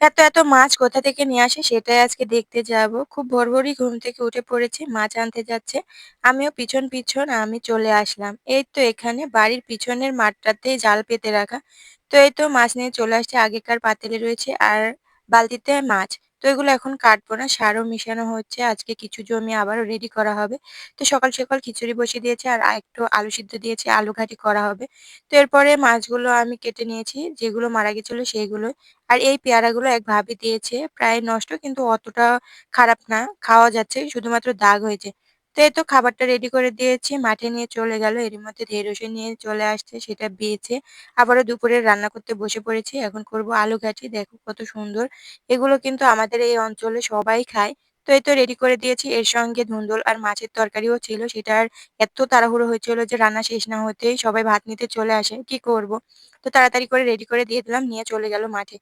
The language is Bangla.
এত মাছ কোথা থেকে নিয়ে আসে সেটাই আজকে দেখতে যাবো। খুব ভোরভোরই ঘুম থেকে উঠে পড়েছি, মাছ আনতে যাচ্ছে। আমিও পিছন আমি চলে আসলাম। এই তো এখানে বাড়ির পিছনের মাঠটাতেই জাল পেতে রাখা। তো এই তো মাছ নিয়ে চলে আসছি। আগেকার পাতিলে রয়েছে আর বালতিতে মাছ। তো এগুলো এখন কাটবো না, সারও মিশানো হচ্ছে। আজকে কিছু জমি আবারও রেডি করা হবে। তো সকাল খিচুড়ি বসিয়ে দিয়েছি আর আরেকটু আলু সিদ্ধ দিয়েছি, আলু ঘাঁটি করা হবে। তো এরপরে মাছগুলো আমি কেটে নিয়েছি, যেগুলো মারা গেছিল সেইগুলো। আর এই পেয়ারাগুলো এক ভাবি দিয়েছে। প্রায় নষ্ট কিন্তু অতটা খারাপ না। খাওয়া যাচ্ছে, শুধুমাত্র দাগ হয়েছে। তো এই তো খাবারটা রেডি করে দিয়েছি। মাঠে নিয়ে চলে গেল। এরই মধ্যে ঢেঁড়সও নিয়ে চলে আসছে, সেটা বেছে আবারও দুপুরে রান্না করতে বসে পড়েছি। এখন করব আলু ঘাঁটি। দেখো কত সুন্দর। এগুলো কিন্তু আমাদের এই অঞ্চলে সবাই খায়। তো এই তো রেডি করে দিয়েছি। এর সঙ্গে ধুন্দুল আর মাছের তরকারিও ছিল। সেটা আর এত তাড়াহুড়ো হয়েছিল যে রান্না শেষ না হতেই সবাই ভাত নিতে চলে আসে। কি করব? তো তাড়াতাড়ি করে রেডি করে দিয়ে দিলাম। নিয়ে চলে গেল মাঠে।